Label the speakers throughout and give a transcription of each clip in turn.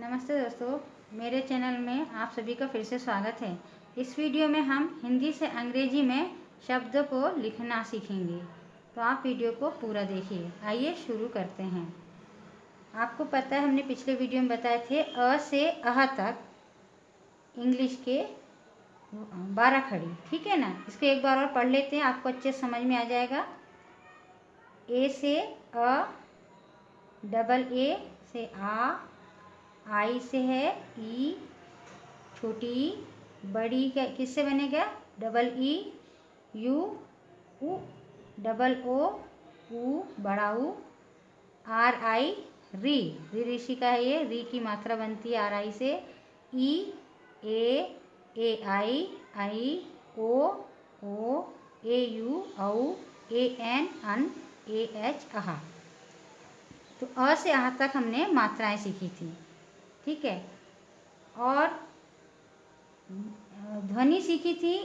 Speaker 1: नमस्ते दोस्तों, मेरे चैनल में आप सभी का फिर से स्वागत है। इस वीडियो में हम हिंदी से अंग्रेजी में शब्द को लिखना सीखेंगे, तो आप वीडियो को पूरा देखिए। आइए शुरू करते हैं। आपको पता है, हमने पिछले वीडियो में बताए थे अ से अह तक इंग्लिश के 12 खड़ी, ठीक है ना। इसको एक बार और पढ़ लेते हैं, आपको अच्छे समझ में आ जाएगा। ए से अ, डबल ए से आ, आई से है ई, छोटी ई, बड़ी का किससे बनेगा डबल ई, यू, उ, डबल ओ, ऊ, बड़ा ऊ, आर आई, री, री ऋषि का है ये, री की मात्रा बनती है आर आई से, ई, ए आई, ओ, ए यू, औ, A N, on, A H, अहा। तो अ से अह तक हमने मात्राएं सीखी थी, ठीक है। और ध्वनि सीखी थी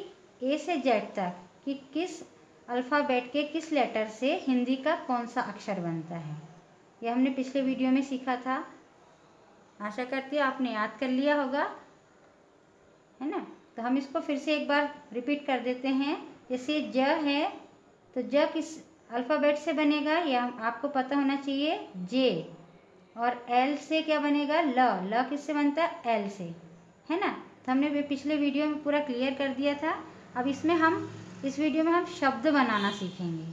Speaker 1: ए से जेड तक कि किस अल्फ़ाबेट के किस लेटर से हिंदी का कौन सा अक्षर बनता है। यह हमने पिछले वीडियो में सीखा था। आशा करती हूँ आपने याद कर लिया होगा, है ना। तो हम इसको फिर से एक बार रिपीट कर देते हैं। जैसे ज है, तो ज किस अल्फ़ाबेट से बनेगा यह आपको पता होना चाहिए, जे। और एल से क्या बनेगा, ल किससे बनता है, एल से, है ना। तो हमने पिछले वीडियो में पूरा क्लियर कर दिया था। अब इसमें इस वीडियो में हम शब्द बनाना सीखेंगे।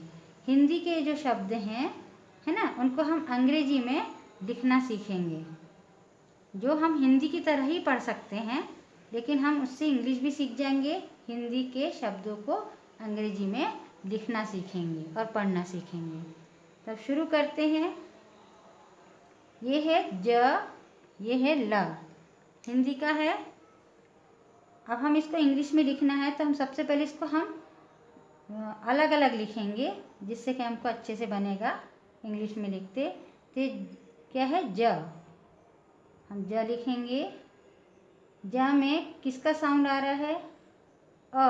Speaker 1: हिंदी के जो शब्द हैं, है ना, उनको हम अंग्रेजी में लिखना सीखेंगे। जो हम हिंदी की तरह ही पढ़ सकते हैं, लेकिन हम उससे इंग्लिश भी सीख जाएंगे। हिंदी के शब्दों को अंग्रेजी में लिखना सीखेंगे और पढ़ना सीखेंगे। तब शुरू करते हैं। ये है ज, ये है ल, हिंदी का है। अब हम इसको इंग्लिश में लिखना है, तो हम सबसे पहले इसको हम अलग अलग लिखेंगे, जिससे कि हमको अच्छे से बनेगा इंग्लिश में लिखते। तो क्या है, ज, हम ज लिखेंगे। ज में किसका साउंड आ रहा है, अ,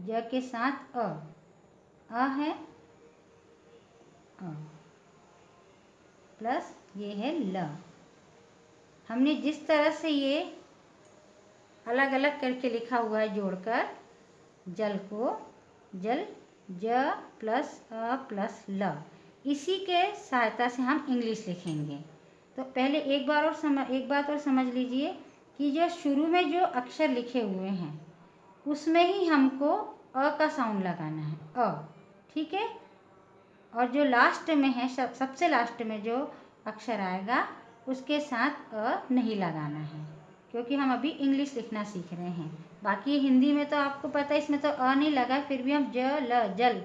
Speaker 1: ज के साथ अ है, अ प्लस ये है ल। हमने जिस तरह से ये अलग अलग करके लिखा हुआ है जोड़कर, जल को जल, ज प्लस अ प्लस ल, इसी के सहायता से हम इंग्लिश लिखेंगे। तो पहले एक बात और समझ लीजिए कि जो शुरू में जो अक्षर लिखे हुए हैं उसमें ही हमको अ का साउंड लगाना है, अ, ठीक है। और जो लास्ट में है, सबसे लास्ट में जो अक्षर आएगा उसके साथ अ नहीं लगाना है, क्योंकि हम अभी इंग्लिश लिखना सीख रहे हैं। बाकी हिंदी में तो आपको पता है, इसमें तो अ नहीं लगा, फिर भी हम ज ल जल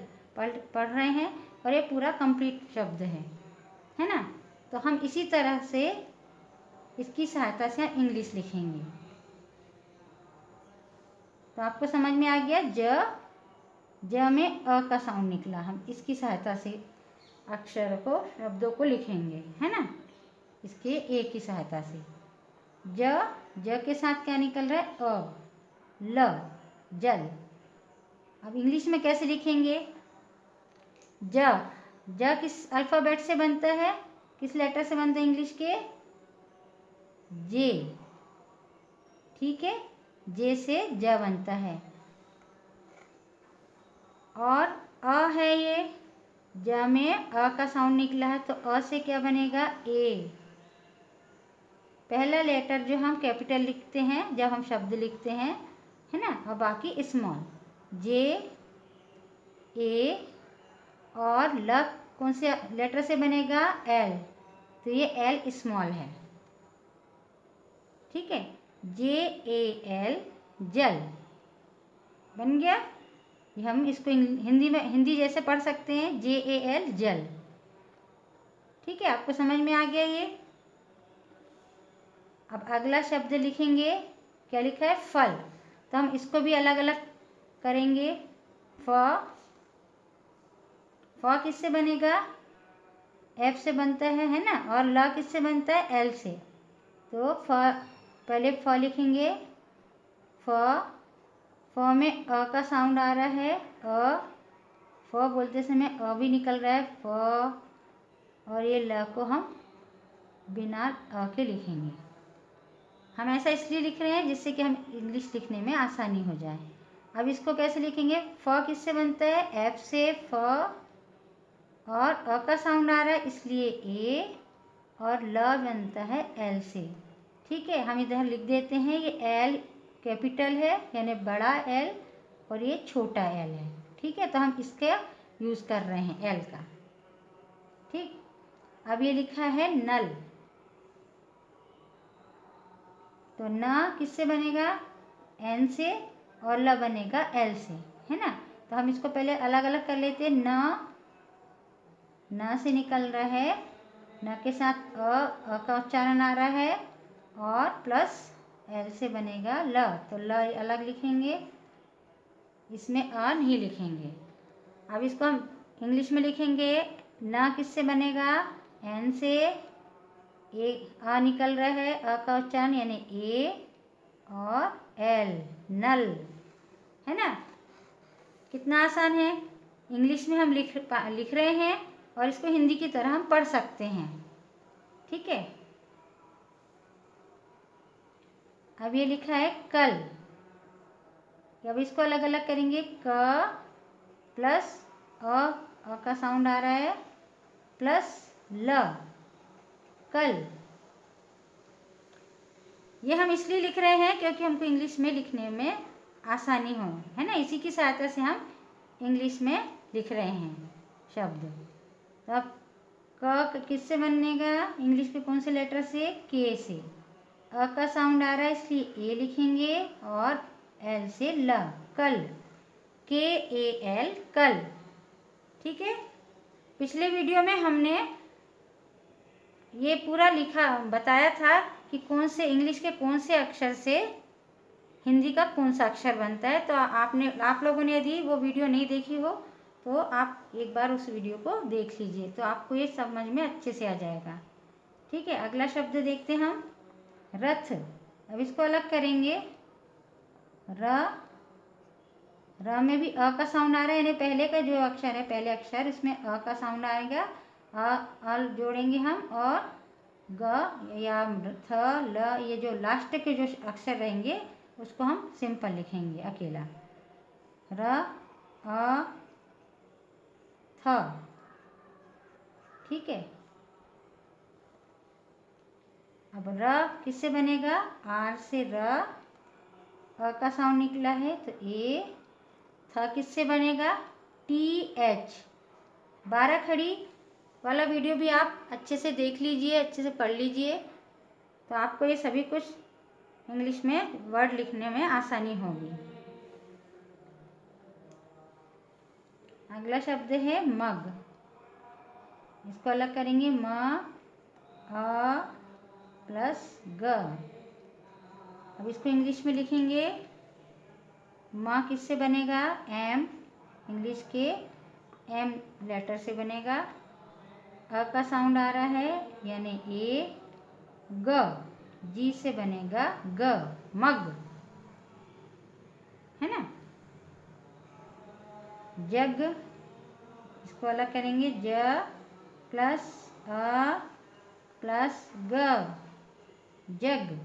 Speaker 1: पढ़ रहे हैं और ये पूरा कंप्लीट शब्द है ना। तो हम इसी तरह से इसकी सहायता से हम इंग्लिश लिखेंगे। तो आपको समझ में आ गया, ज में अ का साउंड निकला, हम इसकी सहायता से अक्षर को, शब्दों को लिखेंगे, है ना, इसके ए की सहायता से। ज के साथ क्या निकल रहा है, अ, ल, जल। अब इंग्लिश में कैसे लिखेंगे, ज किस अल्फ़ाबेट से बनता है, किस लेटर से बनता है इंग्लिश के, जे, ठीक है, जे से ज बनता है। और अ है, ये ज में अ का साउंड निकला है, तो अ से क्या बनेगा, ए। पहला लेटर जो हम कैपिटल लिखते हैं जब हम शब्द लिखते हैं, है ना, और बाकी स्मॉल, जे, ए, और ल कौन से लेटर से बनेगा, एल, तो ये एल स्मॉल है, ठीक है। जे ए एल, जल बन गया। हम इसको हिंदी जैसे पढ़ सकते हैं, जे ए एल, जल, ठीक है। आपको समझ में आ गया ये। अब अगला शब्द लिखेंगे, क्या लिखा है, फल। तो हम इसको भी अलग अलग करेंगे। फ किससे बनेगा, एफ से बनता है ना, और ल किससे बनता है, एल से। तो पहले फ लिखेंगे। फ में अ का साउंड आ रहा है, अ, फ बोलते समय अ भी निकल रहा है, फ, और ये ल को हम बिना अ के लिखेंगे, हम ऐसा इसलिए लिख रहे हैं जिससे कि हम इंग्लिश लिखने में आसानी हो जाए। अब इसको कैसे लिखेंगे? फ किससे बनता है? एफ से। फ और अ का साउंड आ रहा है इसलिए ए, और ल बनता है एल से। ठीक है, हम इधर लिख देते हैं ये एल कैपिटल है यानी बड़ा एल और ये छोटा एल है। ठीक है, तो हम इसका यूज़ कर रहे हैं एल का। ठीक, अब ये लिखा है नल, तो न किससे बनेगा? एन से, और ल बनेगा एल से, है ना। तो हम इसको पहले अलग अलग कर लेते हैं। न से निकल रहा है, न के साथ अ का उच्चारण आ रहा है, और प्लस एल से बनेगा ल, तो ल अलग लिखेंगे, इसमें अ नहीं लिखेंगे। अब इसको हम इंग्लिश में लिखेंगे। न किससे बनेगा? एन से। ए अ निकल रहा है, अ का उच्चारण यानी ए, और एल, नल, है ना। कितना आसान है। इंग्लिश में हम लिख रहे हैं और इसको हिंदी की तरह हम पढ़ सकते हैं। ठीक है, अब ये लिखा है कल, अब इसको अलग अलग करेंगे। क प्लस अ का साउंड आ रहा है, प्लस ल, कल। ये हम इसलिए लिख रहे हैं क्योंकि हमको इंग्लिश में लिखने में आसानी हो, है ना। इसी की सहायता से हम इंग्लिश में लिख रहे हैं शब्द। तो अब क किससे बनेगा? इंग्लिश के कौन से लेटर से? के से। अ का साउंड आ रहा है इसलिए ए लिखेंगे, और एल से ल, कल, के ए एल, कल। ठीक है, पिछले वीडियो में हमने ये पूरा लिखा बताया था कि कौन से इंग्लिश के कौन से अक्षर से हिंदी का कौन सा अक्षर बनता है। तो आप लोगों ने यदि वो वीडियो नहीं देखी हो तो आप एक बार उस वीडियो को देख लीजिए, तो आपको ये समझ में अच्छे से आ जाएगा। ठीक है, अगला शब्द देखते हैं हम, रथ। अब इसको अलग करेंगे। र में भी अ का साउंड आ रहा है, यानी पहले का जो अक्षर है, पहले अक्षर, इसमें अ का साउंड आएगा। अ जोड़ेंगे हम, और ग या थ, ल, ये जो लास्ट के जो अक्षर रहेंगे उसको हम सिंपल लिखेंगे अकेला। र, अ, थ। ठीक है, अब र किससे बनेगा? आर से र, अ का साउंड निकला है तो ए। थ किससे बनेगा? T H. 12 खड़ी वाला वीडियो भी आप अच्छे से देख लीजिए, अच्छे से पढ़ लीजिए, तो आपको ये सभी कुछ इंग्लिश में वर्ड लिखने में आसानी होगी। अगला शब्द है मग, इसको अलग करेंगे। म, अ प्लस ग। अब इसको इंग्लिश में लिखेंगे। म किससे बनेगा? एम, इंग्लिश के एम लेटर से बनेगा। अ का साउंड आ रहा है यानी ए। ग, जी से बनेगा ग, मग, है ना। जग, इसको अलग करेंगे। ज प्लस अ प्लस ग, जग।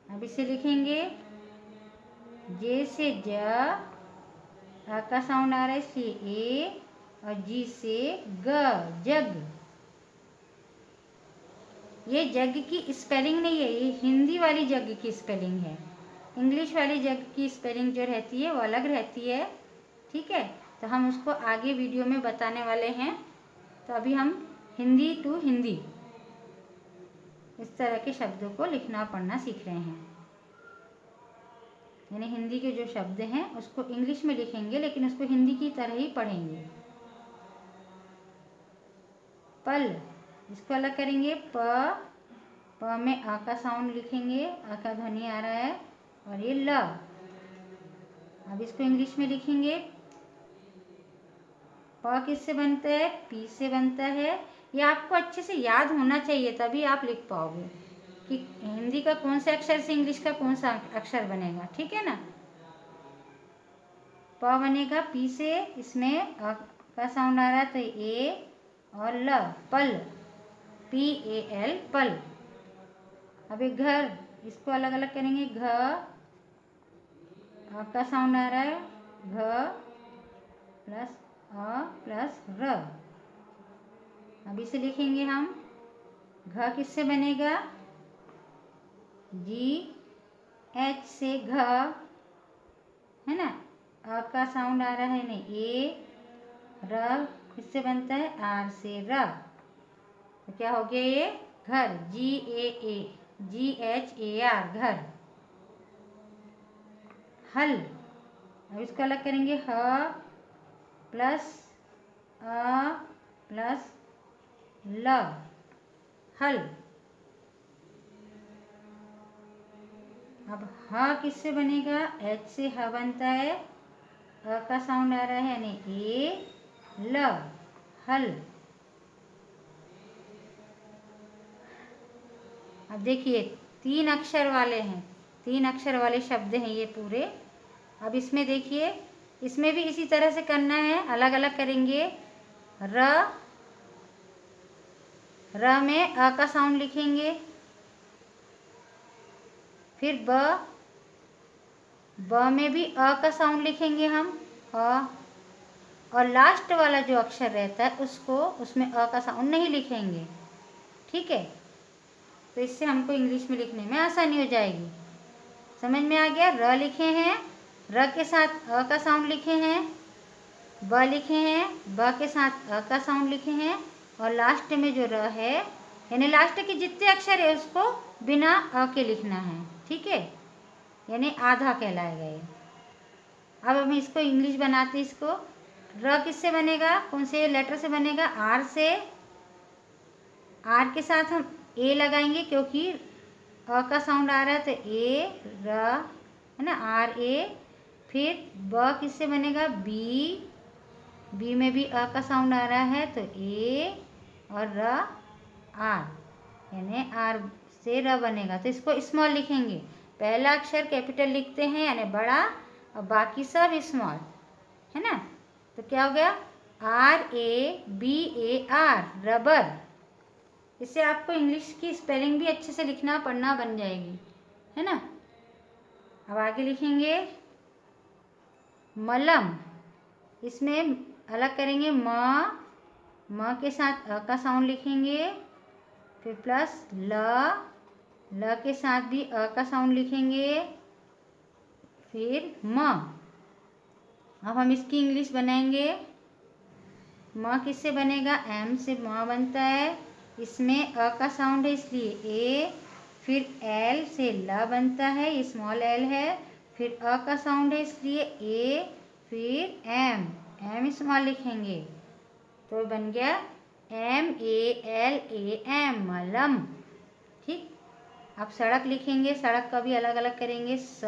Speaker 1: अब इसे लिखेंगे। जे से ज, अ का साउंड आ रहा है इसलिए ए, और जी से ग, जग। ये जग की स्पेलिंग नहीं है, ये हिंदी वाली जग की स्पेलिंग है। इंग्लिश वाली जग की स्पेलिंग जो रहती है वो अलग रहती है। ठीक है, तो हम उसको आगे वीडियो में बताने वाले हैं। तो अभी हम हिंदी टू हिंदी इस तरह के शब्दों को लिखना पढ़ना सीख रहे हैं। यानी हिंदी के जो शब्द हैं उसको इंग्लिश में लिखेंगे, लेकिन उसको हिंदी की तरह ही पढ़ेंगे। पल, इसको अलग करेंगे। प में आ का साउंड लिखेंगे, आ का ध्वनि आ रहा है, और ये ल। अब इसको इंग्लिश में लिखेंगे। प किससे बनता है? पी से बनता है। ये आपको अच्छे से याद होना चाहिए, तभी आप लिख पाओगे कि हिंदी का कौन से अक्षर से इंग्लिश का कौन सा अक्षर बनेगा। ठीक है ना। प बनेगा पी से, इसमें अ का साउंड आ रहा है तो ए, और ल, पल, पी ए एल, पल। अब एक घर, इसको अलग अलग करेंगे। घ, अ का साउंड आ रहा है, घ प्लस अ प्लस र। अब इसे लिखेंगे हम। घ किससे बनेगा? जी एच से घ, है ना। अ का साउंड आ रहा है नहीं, ए। र किससे बनता है? आर से र। तो क्या हो गया ये? घर, GHAR, घर। हल, अब इसको अलग करेंगे। ह प्लस अ प्लस ल, हल। अब ह किससे बनेगा? एच से ह बनता है, अ का साउंड आ रहा है यानी ए, ल, हल। अब देखिए 3 अक्षर वाले हैं, 3 अक्षर वाले शब्द हैं ये पूरे। अब इसमें देखिए, इसमें भी इसी तरह से करना है, अलग अलग करेंगे। र में अ का साउंड लिखेंगे। फिर ब में भी अ का साउंड लिखेंगे हम, अ। और लास्ट वाला जो अक्षर रहता है उसको, उसमें अ का साउंड नहीं लिखेंगे, ठीक है। तो इससे हमको इंग्लिश में लिखने में आसानी हो जाएगी। समझ में आ गया? र लिखे हैं, र के साथ अ का साउंड लिखे हैं। ब लिखे हैं, ब के साथ अ का साउंड लिखे हैं। और लास्ट में जो र है, यानी लास्ट के जितने अक्षर है उसको बिना अ के लिखना है, ठीक है। यानी आधा कहलाएगा ये। अब हम इसको इंग्लिश बनाते हैं। इसको र किससे बनेगा? कौन से लेटर से बनेगा? आर से। आर के साथ हम ए लगाएंगे क्योंकि अ का साउंड आ रहा है, तो ए र, है ना, आर ए। फिर ब किससे बनेगा? बी। बी में भी अ का साउंड आ रहा है, तो ए और र, आर, यानी आर से र बनेगा। तो इसको स्मॉल लिखेंगे। पहला अक्षर कैपिटल लिखते हैं यानी बड़ा, और बाकी सब स्मॉल, है ना। तो क्या हो गया? RABAR, rubber. इससे आपको इंग्लिश की स्पेलिंग भी अच्छे से लिखना पढ़ना बन जाएगी, है ना। अब आगे लिखेंगे मलम। इसमें अलग करेंगे। म के साथ अ का साउंड लिखेंगे। फिर प्लस ल के साथ भी अ का साउंड लिखेंगे। फिर म। अब हम इसकी इंग्लिश बनाएंगे। म किससे बनेगा? एम से म बनता है, इसमें अ का साउंड है इसलिए ए। फिर एल से ल बनता है, ये स्मॉल एल है। फिर अ का साउंड है इसलिए ए। फिर एम स्मॉल लिखेंगे, तो बन गया MALAM, मलम, ठीक। अब सड़क लिखेंगे। सड़क का भी अलग अलग करेंगे। स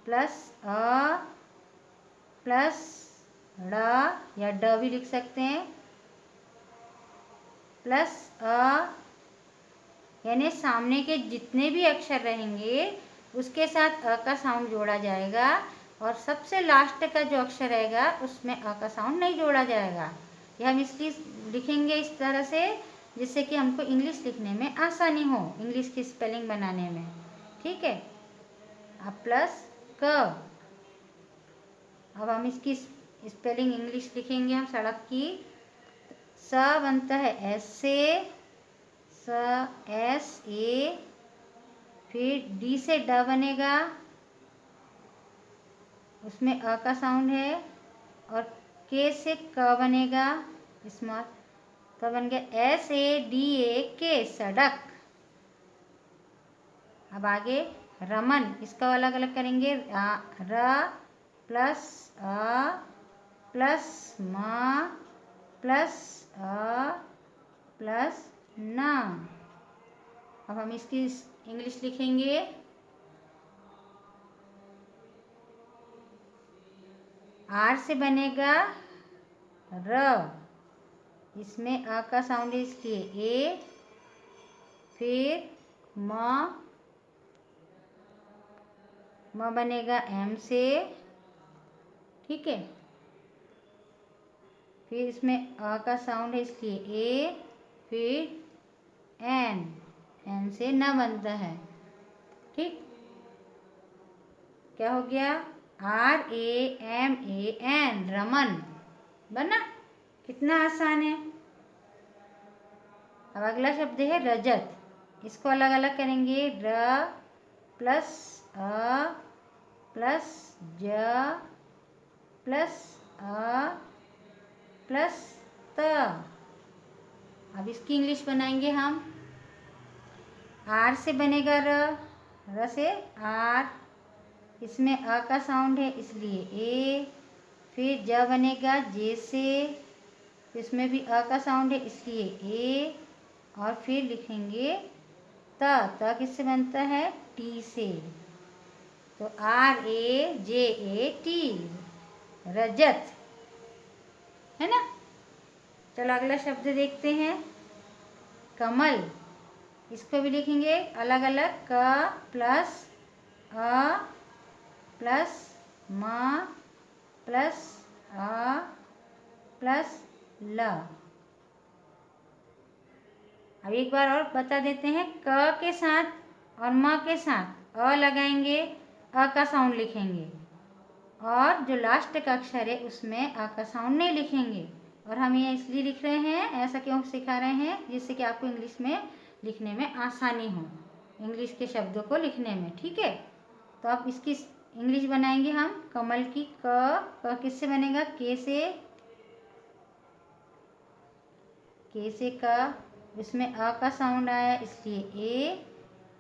Speaker 1: प्लस अ प्लस ड़, या ड भी लिख सकते हैं, प्लस अ, यानी सामने के जितने भी अक्षर रहेंगे उसके साथ अ का साउंड जोड़ा जाएगा, और सबसे लास्ट का जो अक्षर रहेगा उसमें अ का साउंड नहीं जोड़ा जाएगा। यह हम इसलिए लिखेंगे इस तरह से जिससे कि हमको इंग्लिश लिखने में आसानी हो, इंग्लिश की स्पेलिंग बनाने में, ठीक है। अब प्लस क। अब हम इसकी स्पेलिंग इंग्लिश लिखेंगे हम सड़क की। स बनता है एस से, SA। फिर डी से ड बनेगा, उसमें अ का साउंड है। और के से क बनेगा स्मॉल, तो बन गया SADAK, सड़क। अब आगे रमन, इसका अलग अलग करेंगे। र प्लस अ प्लस म प्लस अ प्लस न। अब हम इसकी इंग्लिश लिखेंगे। आर से बनेगा र, इसमें अ का साउंड है इसलिए ए। फिर म बनेगा एम से, ठीक है। फिर इसमें अ का साउंड है इसलिए ए। फिर एन, एन से न बनता है। ठीक, क्या हो गया? RAMAN, रमन बना। कितना आसान है। अब अगला शब्द है रजत। इसको अलग अलग करेंगे। र प्लस अ प्लस ज प्लस अ प्लस त। अब इसकी इंग्लिश बनाएंगे हम। आर से बनेगा र से आर, इसमें अ का साउंड है इसलिए ए। फिर ज बनेगा जे से, इसमें भी अ का साउंड है इसलिए ए। और फिर लिखेंगे त किससे बनता है? टी से। तो RAJAT, रजत, है ना। चलो अगला शब्द देखते हैं, कमल। इसको भी लिखेंगे अलग अलग। क प्लस अ प्लस म प्लस अ प्लस ल। अब एक बार और बता देते हैं। क के साथ और म के साथ अ लगाएंगे, अ का साउंड लिखेंगे। और जो लास्ट का अक्षर है उसमें अ का साउंड नहीं लिखेंगे। और हम ये इसलिए लिख रहे हैं, ऐसा क्यों सिखा रहे हैं? जिससे कि आपको इंग्लिश में लिखने में आसानी हो, इंग्लिश के शब्दों को लिखने में। ठीक है, तो अब इसकी इंग्लिश बनाएंगे हम। कमल की क किससे बनेगा? के से। के से क, इसमें अ का साउंड आया इसलिए ए।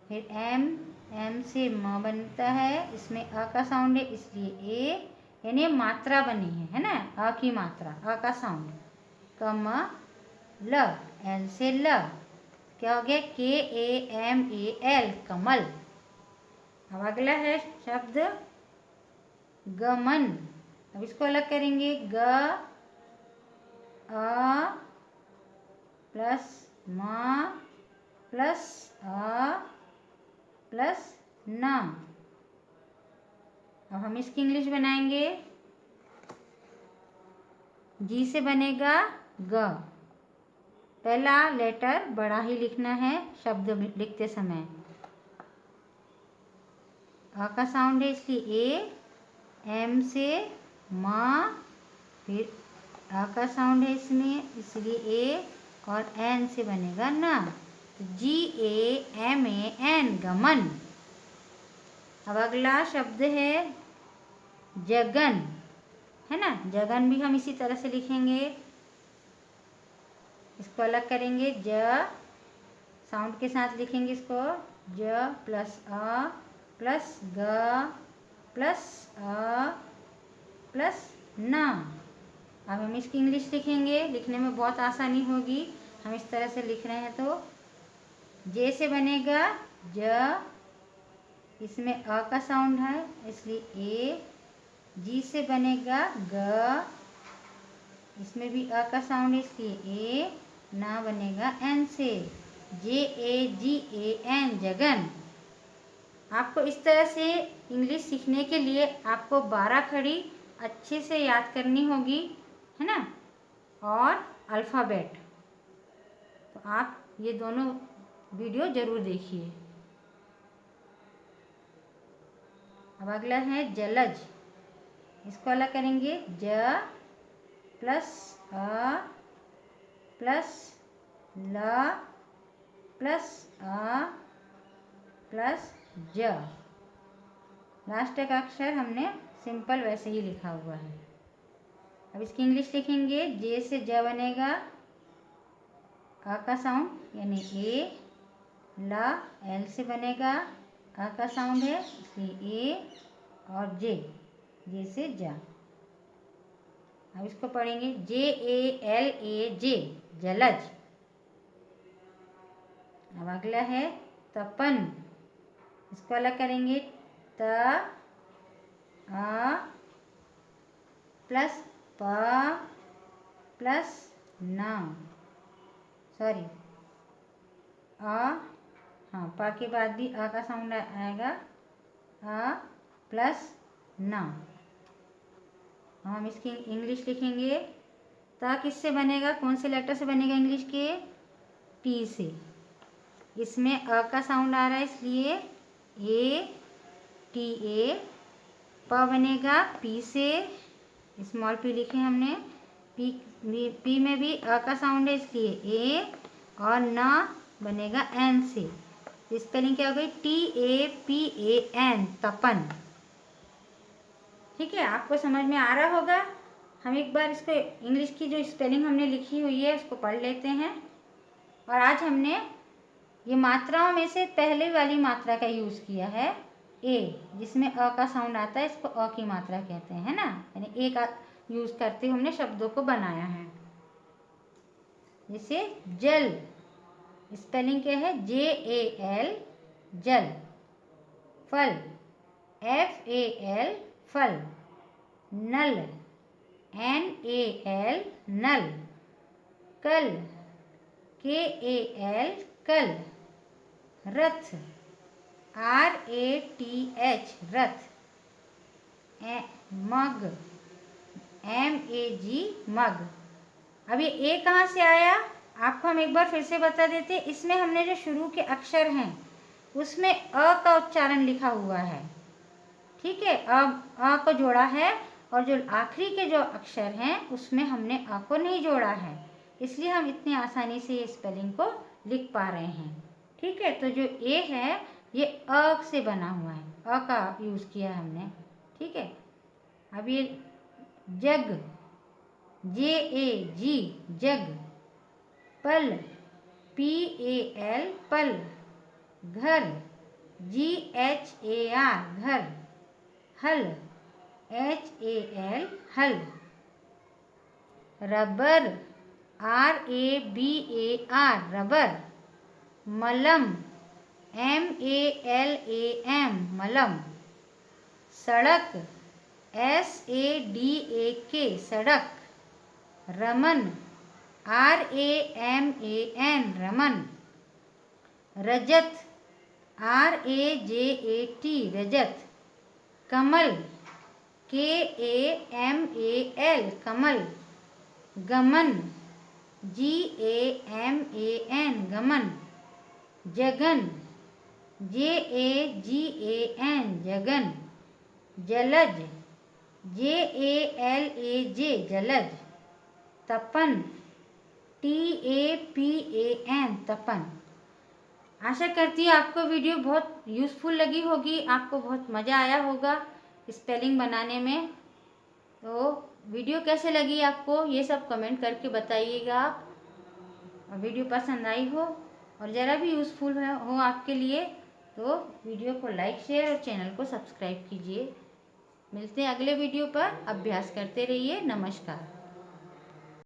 Speaker 1: फिर एम से म बनता है, इसमें अ का साउंड है इसलिए ए, यानी मात्रा बनी है ना, अ की मात्रा, अ का साउंड। कमल, एल से ल, क्या हो गया? KAMAL, कमल। अब अगला है शब्द गमन। अब इसको अलग करेंगे। ग अ प्लस म प्लस अ प्लस न। अब हम इसकी इंग्लिश बनाएंगे। जी से बनेगा ग। पहला लेटर बड़ा ही लिखना है शब्द लिखते समय। अ का साउंड है इसलिए ए। एम से म, फिर अ का साउंड है इसमें इसलिए ए। और एन से बनेगा न। तो GAMAN, गमन। अब अगला शब्द है जगन, है ना। जगन भी हम इसी तरह से लिखेंगे। इसको अलग करेंगे। ज साउंड के साथ लिखेंगे इसको। ज प्लस अ प्लस ग प्लस अ प्लस न। अब हम इसकी इंग्लिश लिखेंगे, लिखने में बहुत आसानी होगी, हम इस तरह से लिख रहे हैं। तो जे से बनेगा ज, इसमें अ का साउंड है इसलिए ए। जी से बनेगा ग, इसमें भी अ का साउंड है इसलिए ए। ना बनेगा एन से, JAGAN, जगन। आपको इस तरह से इंग्लिश सीखने के लिए आपको 12 खड़ी अच्छे से याद करनी होगी, है ना, और अल्फ़ाबेट। तो आप ये दोनों वीडियो ज़रूर देखिए। अब अगला है जलज। इसको अलग करेंगे। ज प्लस अ प्लस ल प्लस अ प्लस ज। लास्ट का अक्षर हमने सिंपल वैसे ही लिखा हुआ है। अब इसकी इंग्लिश लिखेंगे। जे से ज बनेगा, अ का साउंड यानी ए। ल, एल से बनेगा, अ का साउंड है इसलिए ए। और जे से जा। अब इसको पढ़ेंगे JALAJ, जलज। अब अगला है तपन। इसको अलग करेंगे। त अ प्लस प प्लस न, सॉरी हाँ, प के बाद भी अ का साउंड आएगा, अ प्लस न। हम इसकी इंग्लिश लिखेंगे। त किससे बनेगा? कौन से लेटर से बनेगा इंग्लिश के? टी से। इसमें अ का साउंड आ रहा है इसलिए ए टी ए। प बनेगा पी से, स्मॉल पी लिखे हमने। पी में भी अ का साउंड है इसलिए ए, और न बनेगा एन से। स्पेलिंग क्या हो गई? TAPAN, तपन। ठीक है, आपको समझ में आ रहा होगा। हम एक बार इसको इंग्लिश की जो स्पेलिंग हमने लिखी हुई है उसको पढ़ लेते हैं। और आज हमने ये मात्राओं में से पहले वाली मात्रा का यूज़ किया है, ए, जिसमें अ का साउंड आता है, इसको अ की मात्रा कहते हैं ना, यानी ए का यूज़ करते हुए हमने शब्दों को बनाया है। जैसे जल, स्पेलिंग क्या है? JAL, जल। फल, FAL, फल। नल, NAL, नल। कल, KAL, कल। रथ, RATH, रथ। मग, MAG, मग। अब ये ए कहाँ से आया आपको हम एक बार फिर से बता देते। इसमें हमने जो शुरू के अक्षर हैं उसमें अ का उच्चारण लिखा हुआ है। ठीक है, अब अ को जोड़ा है, और जो आखिरी के जो अक्षर हैं उसमें हमने अ को नहीं जोड़ा है, इसलिए हम इतनी आसानी से ये स्पेलिंग को लिख पा रहे हैं। ठीक है, तो जो ए है ये अ से बना हुआ है, अ का यूज़ किया है हमने। ठीक है, अब ये जग, JAG, जग। पल, PAL, पल। घर, GHAR, घर। हल, HAL, हल। Rubber, RABAR, rubber. मलम, MALAM, मलम। सड़क, SADAK, सड़क। रमन, RAMAN, रमन। रजत, RAJAT, रजत। कमल, KAMAL, कमल। गमन, GAMAN, गमन। जगन, JAGAN, जगन। जलज, JALAJ, जलज। तपन, TAPAN, तपन। आशा करती हूँ आपको वीडियो बहुत यूज़फुल लगी होगी, आपको बहुत मज़ा आया होगा स्पेलिंग बनाने में। तो वीडियो कैसे लगी आपको ये सब कमेंट करके बताइएगा आप। और वीडियो पसंद आई हो और ज़रा भी यूज़फुल हो आपके लिए तो वीडियो को लाइक, शेयर और चैनल को सब्सक्राइब कीजिए। मिलते हैं अगले वीडियो पर। अभ्यास करते रहिए। नमस्कार।